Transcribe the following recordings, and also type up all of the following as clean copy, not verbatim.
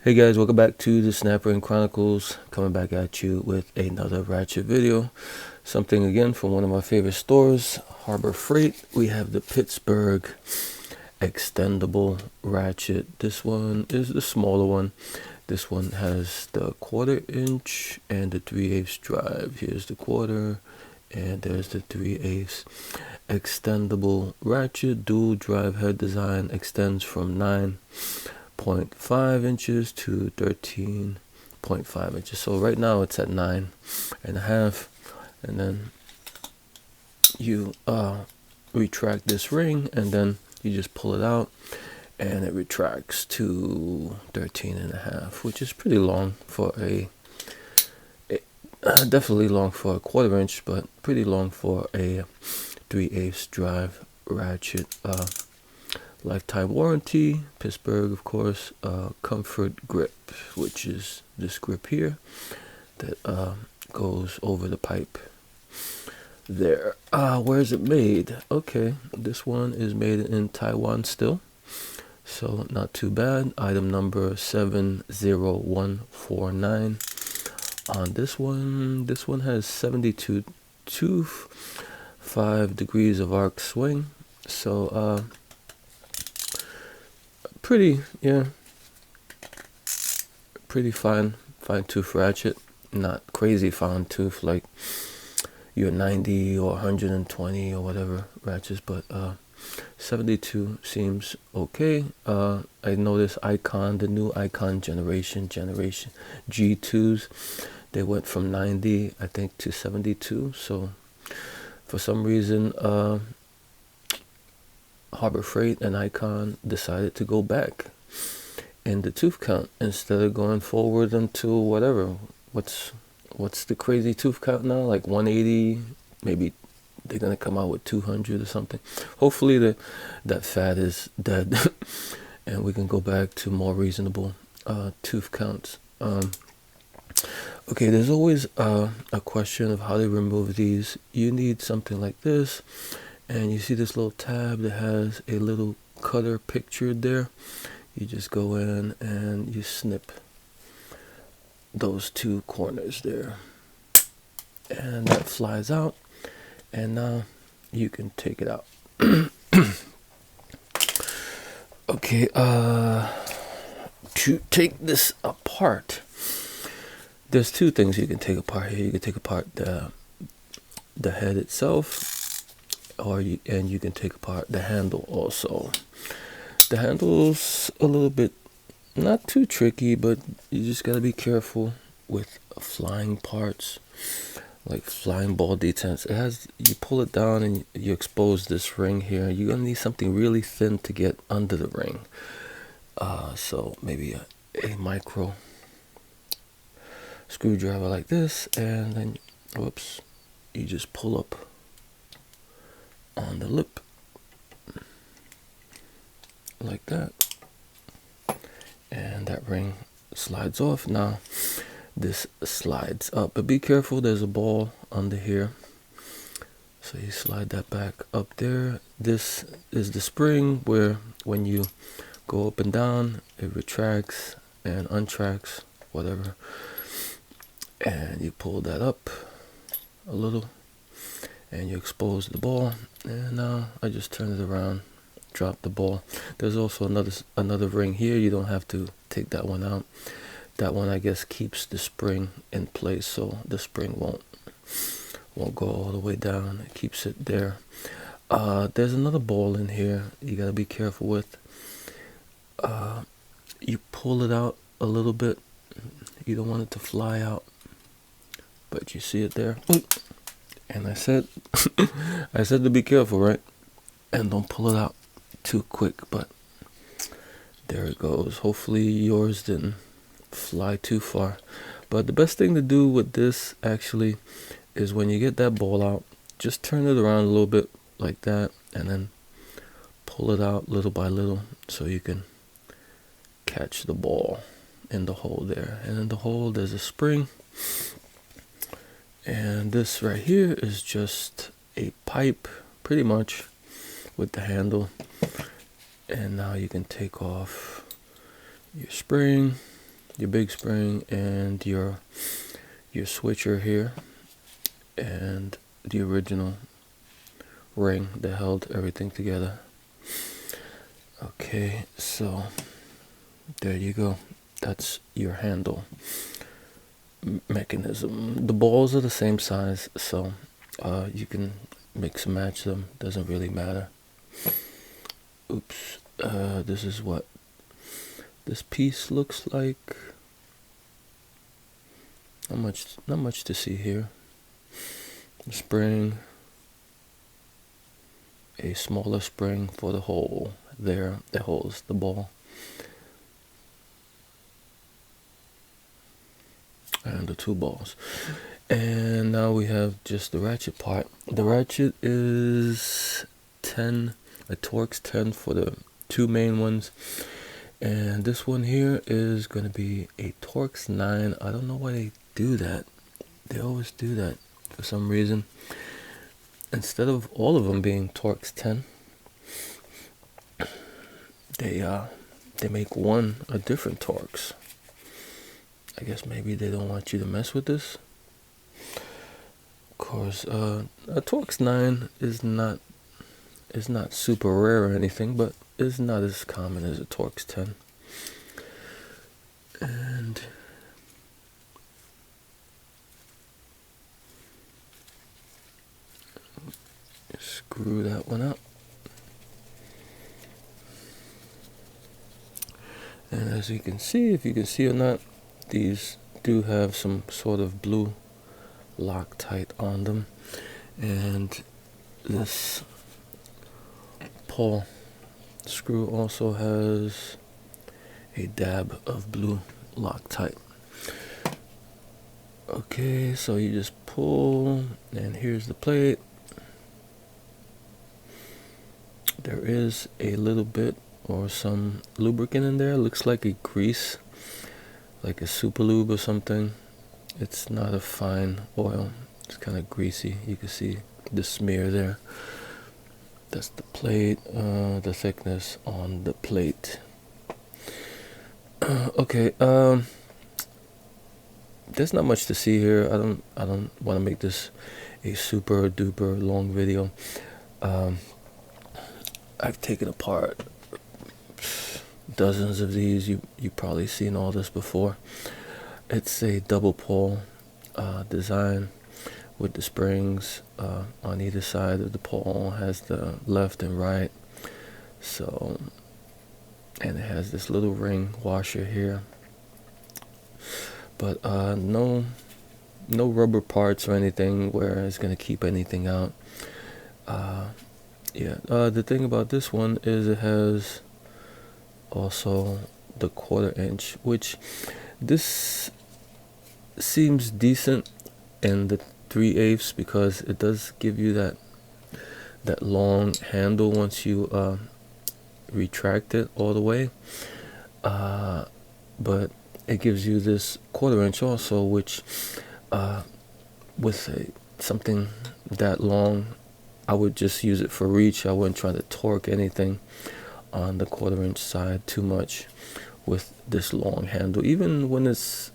Hey guys, welcome back to the Snap Ring Chronicles, coming back at you with another Ratchet video. Something again from one of my favorite stores, Harbor Freight. We have the Pittsburgh Extendable Ratchet. This one is the smaller one. This one has the 1/4 inch and the 3/8 drive. Here's the 1/4 and there's the 3/8. Extendable Ratchet dual drive head design extends from 9.5 inches to 13.5 inches. So right now it's at 9.5, and then you retract this ring, and then you just pull it out and it retracts to 13.5, which is pretty long for definitely long for a 1/4 inch, but pretty long for a 3/8 drive ratchet. Lifetime warranty, Pittsburgh, of course. Comfort grip, which is this grip here that goes over the pipe there. Where is it made? Okay, this one is made in Taiwan still, so not too bad. Item number 70149 on this one. This one has 72 tooth, 5 degrees of arc swing, so pretty fine tooth ratchet. Not crazy fine tooth like your 90 or 120 or whatever ratchets, but 72 seems okay. I noticed Icon, the new Icon generation G2s, they went from 90 I think to 72. So for some reason Harbor Freight and Icon decided to go back in the tooth count instead of going forward until whatever. What's the crazy tooth count now? Like 180? Maybe they're gonna come out with 200 or something. Hopefully that fad is dead and we can go back to more reasonable tooth counts. Okay, there's always a question of how to remove these. You need something like this, and you see this little tab that has a little cutter pictured there. You just go in and you snip those two corners there, and that flies out, and now you can take it out. Okay, to take this apart, there's two things you can take apart here. You can take apart the head itself, and you can take apart the handle also. The handle's a little bit not too tricky, but you just gotta be careful with flying parts, like flying ball detents. It has, you pull it down and you expose this ring here. You're gonna need something really thin to get under the ring. So maybe a micro screwdriver like this, and then whoops, you just pull up on the lip like that, and that ring slides off. Now this slides up, but be careful, there's a ball under here, so you slide that back up there. This is the spring where when you go up and down it retracts and untracks, whatever, and you pull that up a little and you expose the ball, and now I just turn it around, drop the ball. There's also another ring here. You don't have to take that one out. That one I guess keeps the spring in place, so the spring won't go all the way down. It keeps it there. There's another ball in here you gotta be careful with. You pull it out a little bit. You don't want it to fly out, but you see it there. And I said to be careful, right? And don't pull it out too quick, but there it goes. Hopefully yours didn't fly too far. But the best thing to do with this actually is when you get that ball out, just turn it around a little bit like that, and then pull it out little by little so you can catch the ball in the hole there. And in the hole there's a spring, and this right here is just a pipe pretty much with the handle. And now you can take off your spring big spring and your switcher here, and the original ring that held everything together. Okay, so there you go. That's your handle mechanism. The balls are the same size, so you can mix and match them. Doesn't really matter. Oops. This is what this piece looks like. Not much to see here. Spring, a smaller spring for the hole there that holds the ball, and the two balls. And now we have just the ratchet part. The ratchet is 10, a Torx 10 for the two main ones, and this one here is going to be a Torx 9. I don't know why they do that. They always do that for some reason. Instead of all of them being Torx 10, they make one a different Torx. I guess maybe they don't want you to mess with this. Of course, a Torx 9 is not super rare or anything, but it's not as common as a Torx 10. And screw that one up. And as you can see, if you can see or not, these do have some sort of blue Loctite on them, and this pawl screw also has a dab of blue Loctite. Okay, so you just pull, and here's the plate. There is a little bit or some lubricant in there. Looks like a grease, like a super lube or something. It's not a fine oil. It's kind of greasy. You can see the smear there. That's the plate, the thickness on the plate. Okay, there's not much to see here. I don't want to make this a super duper long video. I've taken apart dozens of these. You've probably seen all this before. It's a double pole design with the springs on either side of the pole. Has the left and right. So, and it has this little ring washer here. But no rubber parts or anything where it's gonna keep anything out. The thing about this one is it has also the 1/4 inch, which this seems decent, and the 3/8 because it does give you that long handle once you retract it all the way. But it gives you this 1/4 inch also, which with something that long, I would just use it for reach. I wouldn't try to torque anything on the 1/4 inch side too much with this long handle, even when it's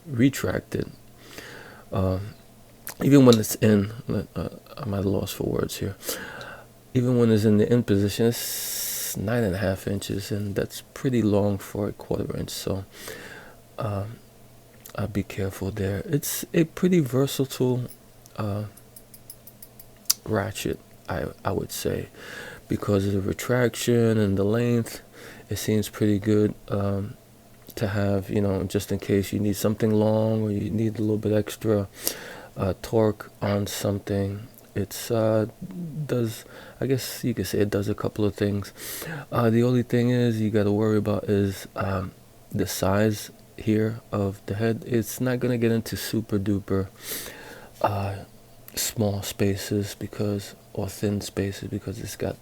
retracted. Even when it's in, I'm at a loss for words here. Even when it's in the in position, it's 9.5 inches, and that's pretty long for a 1/4 inch. So I'll be careful there. It's a pretty versatile ratchet, I would say, because of the retraction and the length. It seems pretty good to have, just in case you need something long or you need a little bit extra torque on something. It's does, I guess you could say it does a couple of things. The only thing is you got to worry about is the size here of the head. It's not gonna get into super duper small spaces or thin spaces, because it's got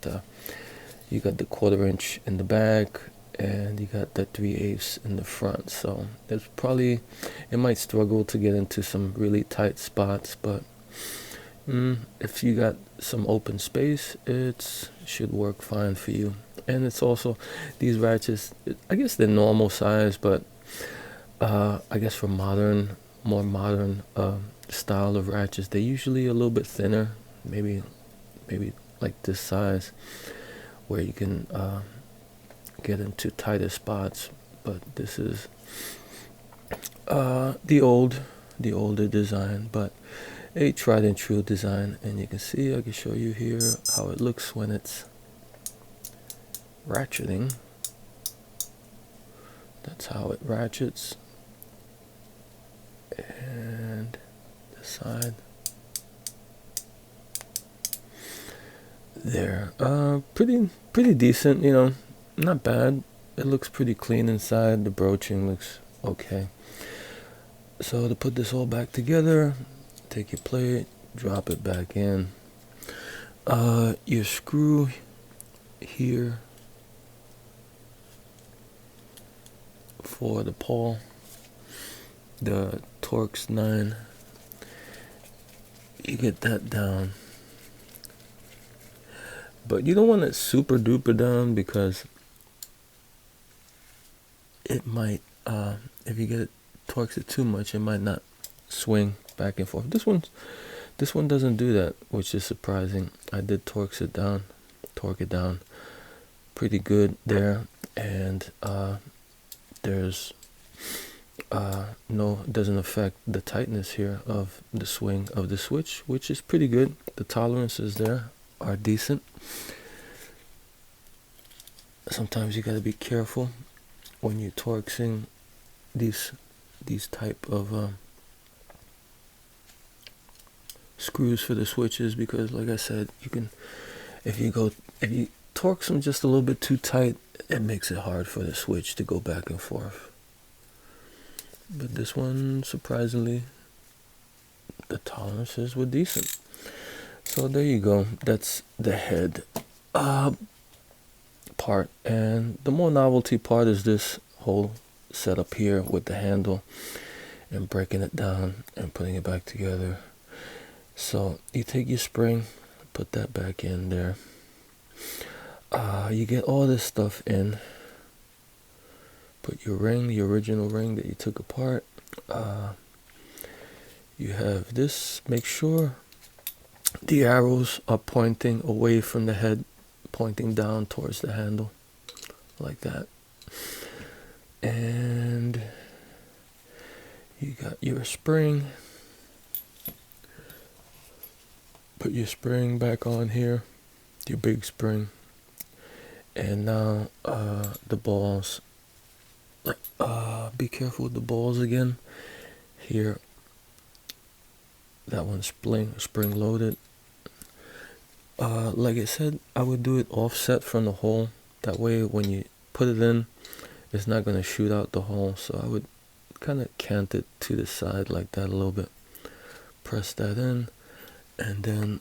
you got the 1/4 inch in the back and you got the 3/8 in the front. So it might struggle to get into some really tight spots, but if you got some open space, it should work fine for you. And it's also, these ratchets, I guess they're normal size, but I guess for more modern style of ratchets, they're usually a little bit thinner, maybe like this size, where you can get into tighter spots. But this is the older design, but a tried and true design. And you can see, I can show you here how it looks when it's ratcheting. That's how it ratchets. And the side there, pretty decent, you know, not bad. It looks pretty clean inside. The broaching looks okay. So to put this all back together, take your plate, drop it back in. Your screw here for the pawl, the Torx 9, you get that down, but you don't want it super duper down, because it might, if you get it torques it too much, it might not swing back and forth. This one doesn't do that, which is surprising. I did torque it down pretty good there, and there's no, it doesn't affect the tightness here of the swing of the switch, which is pretty good. The tolerances there are decent. Sometimes you got to be careful when you're torquing these type of screws for the switches, because like I said, you can, if you torque them just a little bit too tight, it makes it hard for the switch to go back and forth. But this one, surprisingly, the tolerances were decent. So there you go. That's the head part. And the more novelty part is this whole setup here with the handle and breaking it down and putting it back together. So you take your spring, put that back in there. You get all this stuff in. Put your ring, the original ring that you took apart. You have this. Make sure the arrows are pointing away from the head, pointing down towards the handle, like that. And you got your spring. Put your spring back on here, your big spring. And now the balls. Be careful with the balls again. Here, that one's spring loaded. Like I said, I would do it offset from the hole. That way, when you put it in, it's not going to shoot out the hole. So I would kind of cant it to the side like that a little bit. Press that in, and then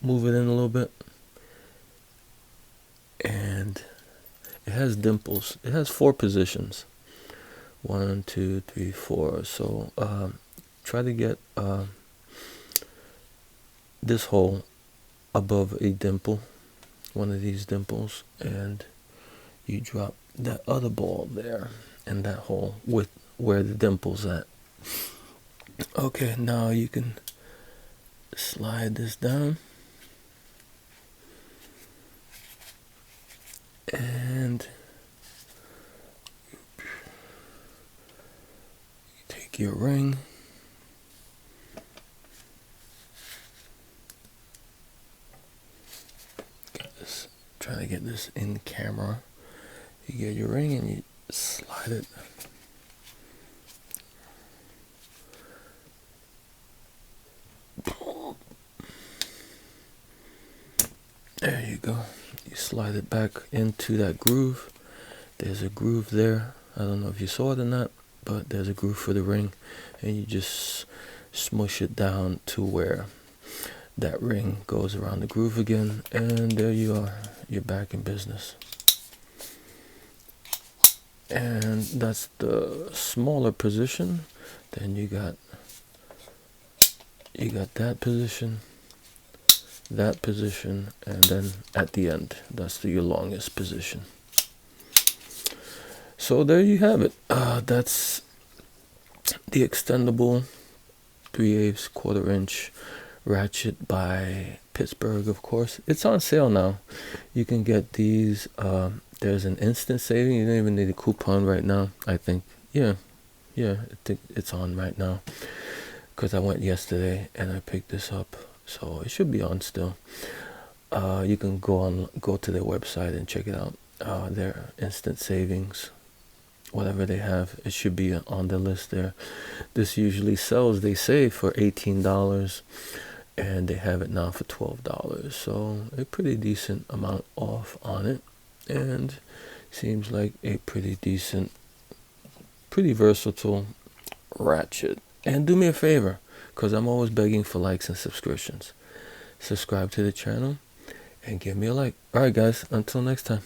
move it in a little bit. And it has dimples. It has 4 positions. 1, 2, 3, 4. So try to get this hole above a dimple, one of these dimples, and you drop that other ball there in that hole with where the dimple's at. Okay, now you can slide this down. And you take your ring. Trying to get this in camera. You get your ring and you slide it. There you go. You slide it back into that groove. There's a groove there. I don't know if you saw it or not, but there's a groove for the ring, and you just smush it down to where that ring goes around the groove again, and there you are. You're back in business. And that's the smaller position. Then you got that position, and then at the end, that's your longest position. So there you have it. That's the extendable 3/8 1/4" Ratchet by Pittsburgh, of course. It's on sale now. You can get these. There's an instant saving. You don't even need a coupon right now, I think. Yeah, I think it's on right now. Because I went yesterday and I picked this up. So it should be on still. You can go to their website and check it out. Their instant savings, whatever they have, it should be on the list there. This usually sells, they say, for $18, and they have it now for $12. So a pretty decent amount off on it, and seems like a pretty decent, pretty versatile Ratchet. And do me a favor, because I'm always begging for likes and subscriptions. Subscribe to the channel and give me a like. Alright guys, until next time.